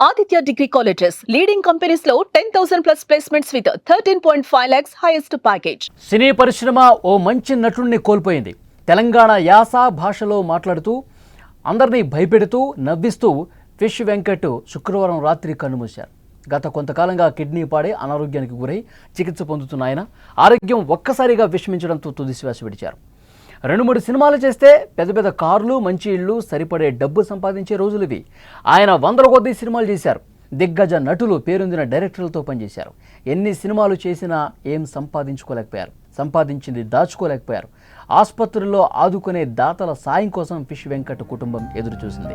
Aditya Degree Colleges, leading companies లో 10,000 plus placements with 13.5 lakhs highest package. సినీ పరిశ్రమ ఓ మంచి నటుడిని కోల్పోయింది. తెలంగాణ యాస భాషలో మాట్లాడుతూ అందరినీ భయపెడుతూ నవ్విస్తూ ఫిష్ వెంకట్ శుక్రవారం రాత్రి కన్నుమూశారు. గత కొంతకాలంగా కిడ్నీ పాడే అనారోగ్యానికి గురై చికిత్స పొందుతున్న ఆయన ఆరోగ్యం ఒక్కసారిగా విషమించడంతో తుదిశ్వాస విడిచారు. 2-3 సినిమాలు చేస్తే పెద్ద పెద్ద కార్లు, మంచి ఇళ్ళు, సరిపడే డబ్బు సంపాదించే రోజులు ఇవి. ఆయన 100ల కొద్దీ సినిమాలు చేశారు. దిగ్గజ నటులు, పేరొందిన డైరెక్టర్లతో పనిచేశారు. ఎన్ని సినిమాలు చేసినా ఏం సంపాదించుకోలేకపోయారు. సంపాదించింది దాచుకోలేకపోయారు. ఆసుపత్రుల్లో ఆదుకునే దాతల సాయం కోసం ఫిష్ వెంకట్ కుటుంబం ఎదురు చూసింది.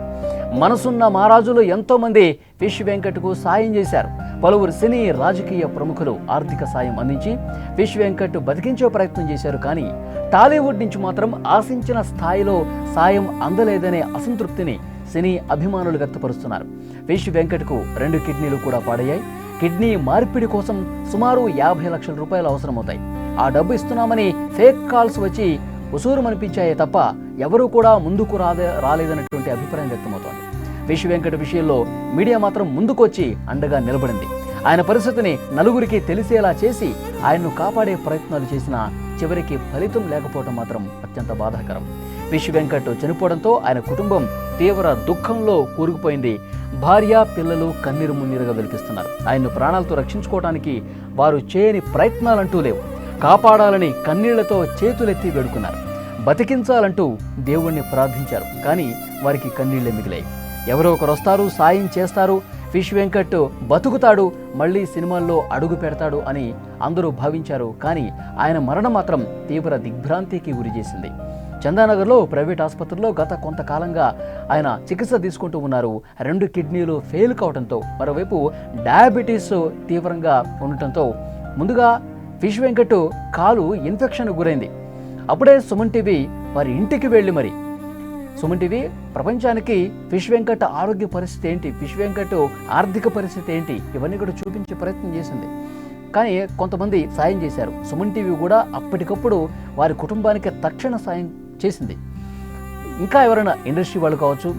మనసున్న మహారాజులు ఎంతోమంది ఫిష్ వెంకట్కు సాయం చేశారు. పలువురు సినీ, రాజకీయ ప్రముఖులు ఆర్థిక సాయం అందించి ఫిష్ వెంకట్ బతికించే ప్రయత్నం చేశారు. కానీ టాలీవుడ్ నుంచి మాత్రం ఆశించిన స్థాయిలో సాయం అందలేదనే అసంతృప్తిని సినీ అభిమానులు వ్యక్తపరుస్తున్నారు. ఫిష్ వెంకట్కు 2 కిడ్నీలు కూడా పాడయ్యాయి. కిడ్నీ మార్పిడి కోసం సుమారు 50 లక్షల రూపాయలు అవసరమవుతాయి. ఆ డబ్బు ఇస్తున్నామని ఫేక్ కాల్స్ వచ్చి ఉసూరుమనిపించాయే తప్ప ఎవరూ కూడా ముందుకు రాలేదన్నటువంటి అభిప్రాయం వ్యక్తమవుతోంది. ఫిష్ వెంకట్ విషయంలో మీడియా మాత్రం ముందుకొచ్చి అండగా నిలబడింది. ఆయన పరిస్థితిని నలుగురికి తెలిసేలా చేసి ఆయన్ను కాపాడే ప్రయత్నాలు చేసినా చివరికి ఫలితం లేకపోవడం మాత్రం అత్యంత బాధాకరం. ఫిష్ వెంకట్ చనిపోవడంతో ఆయన కుటుంబం తీవ్ర దుఃఖంలో కూరుకుపోయింది. భార్య, పిల్లలు కన్నీరు మున్నీరుగా వెలిపిస్తున్నారు. ఆయన్ను ప్రాణాలతో రక్షించుకోవడానికి వారు చేయని ప్రయత్నాలంటూ లేవు. కాపాడాలని కన్నీళ్లతో చేతులెత్తి వేడుకున్నారు. బతికించాలంటూ దేవుణ్ణి ప్రార్థించారు. కానీ వారికి కన్నీళ్లే మిగిలాయి. ఎవరో ఒకరు వస్తారు, సాయం చేస్తారు, ఫిష్ వెంకట్ బతుకుతాడు, మళ్ళీ సినిమాల్లో అడుగు పెడతాడు అని అందరూ భావించారు. కానీ ఆయన మరణం మాత్రం తీవ్ర దిగ్భ్రాంతికి గురి చేసింది. చందానగర్లో ప్రైవేట్ ఆసుపత్రిలో గత కొంతకాలంగా ఆయన చికిత్స తీసుకుంటూ ఉన్నారు. 2 కిడ్నీలు ఫెయిల్ కావడంతో, మరోవైపు డయాబెటీస్ తీవ్రంగా ఉండటంతో ముందుగా ఫిష్ వెంకట్ కాలు ఇన్ఫెక్షన్ గురైంది. అప్పుడే సుమన్ టీవీ వారి ఇంటికి వెళ్ళి మరి సుమన్ టీవీ ప్రపంచానికి ఫిష్ వెంకట్ ఆరోగ్య పరిస్థితి ఏంటి, ఫిష్ వెంకట్ ఆర్థిక పరిస్థితి ఏంటి, ఇవన్నీ కూడా చూపించే ప్రయత్నం చేసింది. కానీ కొంతమంది సాయం చేశారు. సుమన్ టీవీ కూడా అప్పటికప్పుడు వారి కుటుంబానికి తక్షణ సాయం చేసింది. ఇంకా ఎవరైనా ఇండస్ట్రీ వాళ్ళు కావచ్చు,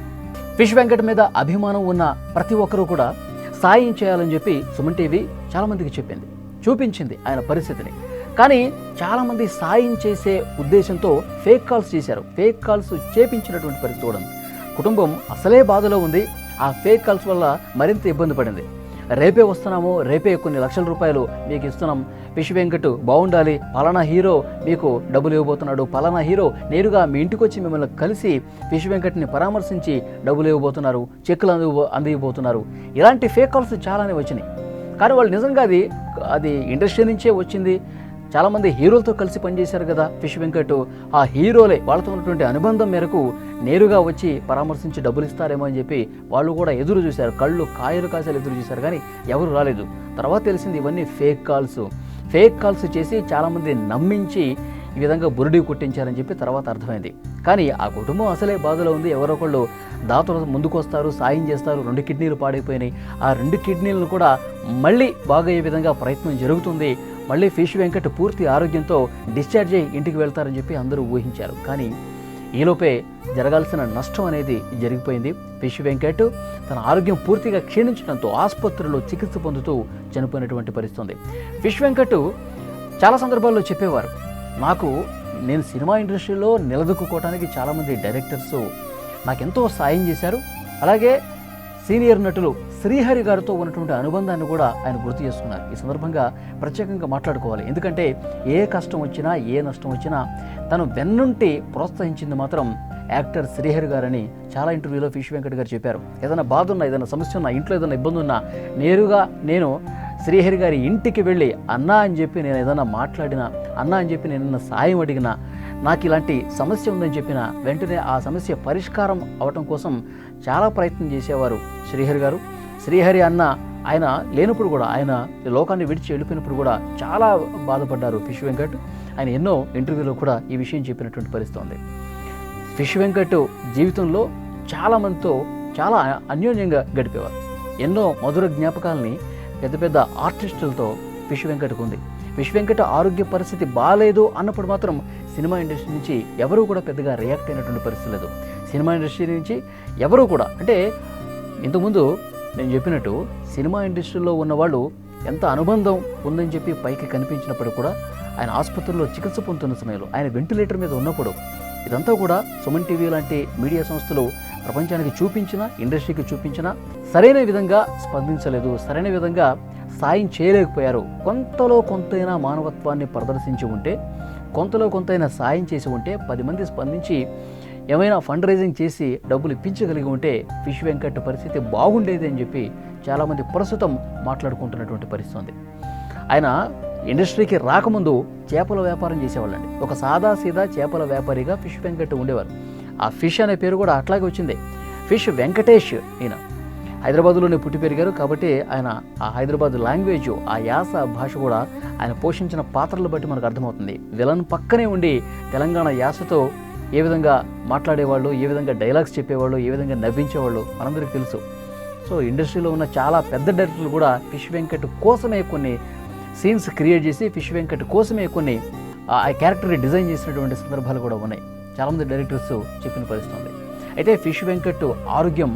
ఫిష్ వెంకట్ మీద అభిమానం ఉన్న ప్రతి ఒక్కరూ కూడా సాయం చేయాలని చెప్పి సుమన్ టీవీ చాలామందికి చెప్పింది, చూపించింది ఆయన పరిస్థితిని. కానీ చాలామంది సాయం చేసే ఉద్దేశంతో ఫేక్ కాల్స్ చేశారు. ఫేక్ కాల్స్ చేపించినటువంటి పరిస్థితి కూడా కుటుంబం అసలే బాధలో ఉంది. ఆ ఫేక్ కాల్స్ వల్ల మరింత ఇబ్బంది పడింది. రేపే వస్తున్నాము, రేపే కొన్ని లక్షల రూపాయలు మీకు ఇస్తున్నాం, ఫిష్ వెంకట్ బాగుండాలి, పలానా హీరో మీకు డబ్బులు ఇవ్వబోతున్నాడు, పలానా హీరో నేరుగా మీ ఇంటికి వచ్చి మిమ్మల్ని కలిసి ఫిష్ వెంకట్ని పరామర్శించి డబ్బులు ఇవ్వబోతున్నారు, చెక్కులు అందివ్వబోతున్నారు, ఇలాంటి ఫేక్ కాల్స్ చాలానే వచ్చినాయి. కానీ వాళ్ళు నిజంగా అది ఇండస్ట్రీ నుంచే వచ్చింది. చాలామంది హీరోలతో కలిసి పనిచేశారు కదా ఫిష్ వెంకట్. ఆ హీరోలే వాళ్ళతో ఉన్నటువంటి అనుబంధం మేరకు నేరుగా వచ్చి పరామర్శించి డబ్బులు ఇస్తారేమో అని చెప్పి వాళ్ళు కూడా ఎదురు చూశారు. కళ్ళు కాయలు కాసేలు ఎదురు చూశారు. కానీ ఎవరు రాలేదు. తర్వాత తెలిసింది ఇవన్నీ ఫేక్ కాల్స్ చేసి చాలామంది నమ్మించి ఈ విధంగా బురుడి కుట్టించారని చెప్పి తర్వాత అర్థమైంది. కానీ ఆ కుటుంబం అసలే బాధలో ఉంది. ఎవరో ఒకళ్ళు దాతలు ముందుకు వస్తారు, సాయం చేస్తారు. 2 కిడ్నీలు పాడైపోయినాయి. ఆ 2 కిడ్నీలను కూడా మళ్ళీ బాగయ్యే విధంగా ప్రయత్నం జరుగుతుంది. మళ్ళీ ఫిష్ వెంకట్ పూర్తి ఆరోగ్యంతో డిశ్చార్జ్ అయ్యి ఇంటికి వెళ్తారని చెప్పి అందరూ ఊహించారు. కానీ ఈలోపే జరగాల్సిన నష్టం అనేది జరిగిపోయింది. ఫిష్ వెంకట్ తన ఆరోగ్యం పూర్తిగా క్షీణించడంతో ఆసుపత్రిలో చికిత్స పొందుతూ చనిపోయినటువంటి పరిస్థితి ఉంది. ఫిష్ వెంకట్ చాలా సందర్భాల్లో చెప్పేవారు, నేను సినిమా ఇండస్ట్రీలో నిలదొక్కుకోవడానికి చాలామంది డైరెక్టర్స్ నాకెంతో సాయం చేశారు. అలాగే సీనియర్ నటులు శ్రీహరి గారితో ఉన్నటువంటి అనుబంధాన్ని కూడా ఆయన గుర్తు చేసుకున్నారు. ఈ సందర్భంగా ప్రత్యేకంగా మాట్లాడుకోవాలి. ఎందుకంటే ఏ కష్టం వచ్చినా, ఏ నష్టం వచ్చినా తను వెన్నుంటి ప్రోత్సహించింది మాత్రం యాక్టర్ శ్రీహరి గారని చాలా ఇంటర్వ్యూలో ఫిష్ వెంకట్ గారు చెప్పారు. ఏదైనా బాధ ఉన్నా, ఏదైనా సమస్య ఉన్నా, ఇంట్లో ఏదైనా ఇబ్బంది ఉన్నా నేరుగా నేను శ్రీహరి గారి ఇంటికి వెళ్ళి అన్నా అని చెప్పి నేను ఏదైనా మాట్లాడినా, అన్నా అని చెప్పి నేను సాయం అడిగినా, నాకు ఇలాంటి సమస్య ఉందని చెప్పిన వెంటనే ఆ సమస్య పరిష్కారం అవటం కోసం చాలా ప్రయత్నం చేసేవారు శ్రీహరి గారు. శ్రీహరి అన్న ఆయన లేనప్పుడు కూడా, ఆయన లోకాన్ని విడిచి వెళ్ళిపోయినప్పుడు కూడా చాలా బాధపడ్డారు ఫిష్ వెంకట్. ఆయన ఎన్నో ఇంటర్వ్యూలో కూడా ఈ విషయం చెప్పినటువంటి పరిస్థితి ఉంది. ఫిష్ వెంకట్ జీవితంలో చాలామందితో చాలా అన్యోన్యంగా గడిపేవారు. ఎన్నో మధుర జ్ఞాపకాలని పెద్ద పెద్ద ఆర్టిస్టులతో ఫిష్ వెంకట్కు ఉంది. ఫిష్ వెంకట్ ఆరోగ్య పరిస్థితి బాగాలేదు అన్నప్పుడు మాత్రం సినిమా ఇండస్ట్రీ నుంచి ఎవరూ కూడా పెద్దగా రియాక్ట్ అయినటువంటి పరిస్థితి లేదు. సినిమా ఇండస్ట్రీ నుంచి ఎవరూ కూడా, అంటే ఇంతకుముందు నేను చెప్పినట్టు సినిమా ఇండస్ట్రీలో ఉన్నవాళ్ళు ఎంత అనుబంధం ఉందని చెప్పి పైకి కనిపించినప్పుడు కూడా ఆయన ఆసుపత్రిలో చికిత్స పొందుతున్న సమయంలో ఆయన వెంటిలేటర్ మీద ఉన్నప్పుడు ఇదంతా కూడా సుమన్ టీవీ లాంటి మీడియా సంస్థలు ప్రపంచానికి చూపించినా, ఇండస్ట్రీకి చూపించినా సరైన విధంగా స్పందించలేదు, సరైన విధంగా సాయం చేయలేకపోయారు. కొంతలో కొంతైనా మానవత్వాన్ని ప్రదర్శించి ఉంటే, కొంతలో కొంతైనా సాయం చేసి ఉంటే, 10 మంది స్పందించి ఏమైనా ఫండ్ రైజింగ్ చేసి డబ్బులు ఇప్పించగలిగి ఉంటే ఫిష్ వెంకట్ పరిస్థితి బాగుండేది అని చెప్పి చాలామంది ప్రస్తుతం మాట్లాడుకుంటున్నటువంటి పరిస్థితి ఉంది. ఆయన ఇండస్ట్రీకి రాకముందు చేపల వ్యాపారం చేసేవాళ్ళండి. ఒక సాదాసీదా చేపల వ్యాపారిగా ఫిష్ వెంకట్ ఉండేవారు. ఆ ఫిష్ అనే పేరు కూడా అట్లాగే వచ్చింది. ఫిష్ వెంకటేష్. ఈయన హైదరాబాద్లోనే పుట్టి పెరిగారు కాబట్టి ఆయన ఆ హైదరాబాద్ లాంగ్వేజ్, ఆ యాస భాష కూడా ఆయన పోషించిన పాత్రలు బట్టి మనకు అర్థమవుతుంది. విలన్ పక్కనే ఉండి తెలంగాణ యాసతో ఏ విధంగా మాట్లాడేవాళ్ళు, ఏ విధంగా డైలాగ్స్ చెప్పేవాళ్ళు, ఏ విధంగా నవ్వించేవాళ్ళు మనందరికీ తెలుసు. సో ఇండస్ట్రీలో ఉన్న చాలా పెద్ద డైరెక్టర్లు కూడా ఫిష్ వెంకట్ కోసమే కొన్ని సీన్స్ క్రియేట్ చేసి ఫిష్ వెంకట్ కోసమే కొన్ని ఆ క్యారెక్టర్ని డిజైన్ చేసినటువంటి సందర్భాలు కూడా ఉన్నాయి. చాలామంది డైరెక్టర్స్ చెప్పిన పరిస్థితి ఉంది. అయితే ఫిష్ వెంకట్ ఆరోగ్యం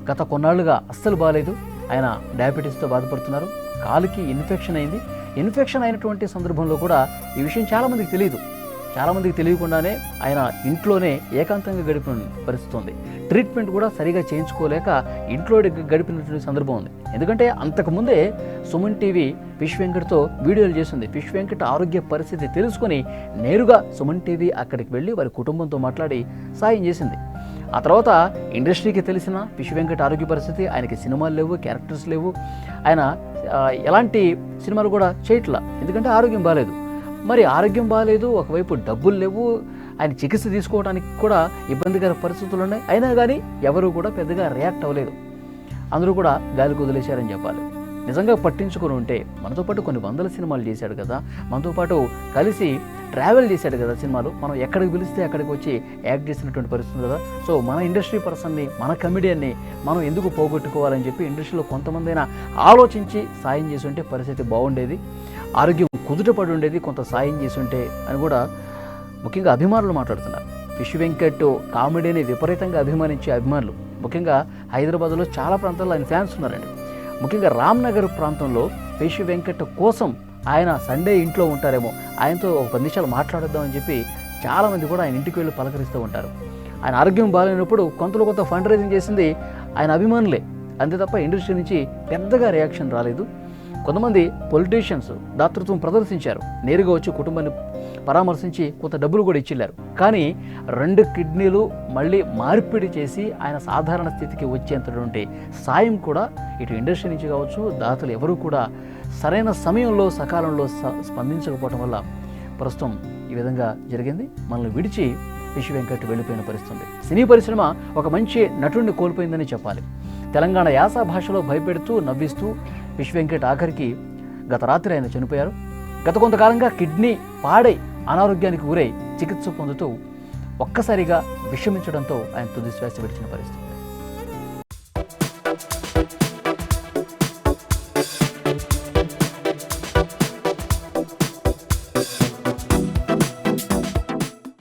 గత కొన్నాళ్ళుగా అస్సలు బాగాలేదు. ఆయన డయాబెటీస్తో బాధపడుతున్నారు. కాలుకి ఇన్ఫెక్షన్ అయింది. ఇన్ఫెక్షన్ అయినటువంటి సందర్భంలో కూడా ఈ విషయం చాలామందికి తెలియదు. చాలామందికి తెలియకుండానే ఆయన ఇంట్లోనే ఏకాంతంగా గడిపిన పరిస్థితి ఉంది. ట్రీట్మెంట్ కూడా సరిగా చేయించుకోలేక ఇంట్లో గడిపినటువంటి సందర్భం ఉంది. ఎందుకంటే అంతకుముందే సుమన్ టీవీ ఫిష్ వెంకట్తో వీడియోలు చేసింది. ఫిష్ వెంకట్ ఆరోగ్య పరిస్థితి తెలుసుకొని నేరుగా సుమన్ టీవీ అక్కడికి వెళ్ళి వారి కుటుంబంతో మాట్లాడి సాయం చేసింది. ఆ తర్వాత ఇండస్ట్రీకి తెలిసిన ఫిష్ వెంకట్ ఆరోగ్య పరిస్థితి, ఆయనకి సినిమాలు లేవు, క్యారెక్టర్స్ లేవు, ఆయన ఎలాంటి సినిమాలు కూడా చేయట్లా, ఎందుకంటే ఆరోగ్యం బాగాలేదు. మరి ఆరోగ్యం బాగాలేదు, ఒకవైపు డబ్బులు లేవు, ఆయన చికిత్స తీసుకోవడానికి కూడా ఇబ్బందికర పరిస్థితులు ఉన్నాయి. అయినా కానీ ఎవరు కూడా పెద్దగా రియాక్ట్ అవ్వలేదు. అందరూ కూడా గాలికి వదిలేశారని చెప్పాలి. నిజంగా పట్టించుకొని ఉంటే మనతో పాటు కొన్ని వందల సినిమాలు చేశాడు కదా, మనతో పాటు కలిసి ట్రావెల్ చేశాడు కదా సినిమాలు, మనం ఎక్కడికి పిలిస్తే అక్కడికి వచ్చి యాక్ట్ చేసినటువంటి పరిస్థితి కదా. సో మన ఇండస్ట్రీ పర్సన్ని, మన కమెడియన్ని మనం ఎందుకు పోగొట్టుకోవాలని చెప్పి ఇండస్ట్రీలో కొంతమందైనా ఆలోచించి సాయం చేసి ఉంటే పరిస్థితి బాగుండేది, ఆరోగ్యం కుదుటపడి ఉండేది, కొంత సాయం చేసి ఉంటే అని కూడా ముఖ్యంగా అభిమానులు మాట్లాడుతున్నారు. ఫిష్ వెంకట్ కామెడీని విపరీతంగా అభిమానించే అభిమానులు ముఖ్యంగా హైదరాబాద్లో చాలా ప్రాంతాల్లో ఆయన ఫ్యాన్స్ ఉన్నారండి. ముఖ్యంగా రామ్నగర్ ప్రాంతంలో ఫిష్ వెంకట్ కోసం ఆయన సండే ఇంట్లో ఉంటారేమో, ఆయనతో ఒక 10 నిమిషాలు మాట్లాడొద్దామని చెప్పి చాలామంది కూడా ఆయన ఇంటికి వెళ్ళి పలకరిస్తూ ఉంటారు. ఆయన ఆరోగ్యం బాగాలేనప్పుడు కొంతలో కొంత ఫండ్ రైజింగ్ చేసింది ఆయన అభిమానులే, అంతే తప్ప ఇండస్ట్రీ నుంచి పెద్దగా రియాక్షన్ రాలేదు. కొంతమంది పొలిటీషియన్స్ దాతృత్వం ప్రదర్శించారు, నేరుగా వచ్చి కుటుంబాన్ని పరామర్శించి కొంత డబ్బులు కూడా ఇచ్చిల్లారు. కానీ 2 కిడ్నీలు మళ్ళీ మార్పిడి చేసి ఆయన సాధారణ స్థితికి వచ్చేంతటువంటి సాయం కూడా ఇటు ఇండస్ట్రీ నుంచి కావచ్చు, దాతలు ఎవరూ కూడా సరైన సమయంలో సకాలంలో స్పందించకపోవడం వల్ల ప్రస్తుతం ఈ విధంగా జరిగింది. మనల్ని విడిచి ఫిష్ వెంకట్ వెళ్ళిపోయిన పరిస్థితి. సినీ పరిశ్రమ ఒక మంచి నటుడిని కోల్పోయిందని చెప్పాలి. తెలంగాణ యాస భాషలో భయపెడుతూ నవ్విస్తూ ఫిష్ వెంకట్ ఆఖరికి గత రాత్రి ఆయన చనిపోయారు. గత కొంతకాలంగా కిడ్నీ పాడై అనారోగ్యానికి గురై చికిత్స పొందుతూ ఒక్కసారిగా విషమించడంతో ఆయన తుది శ్వాస విడిచిన పరిస్థితి.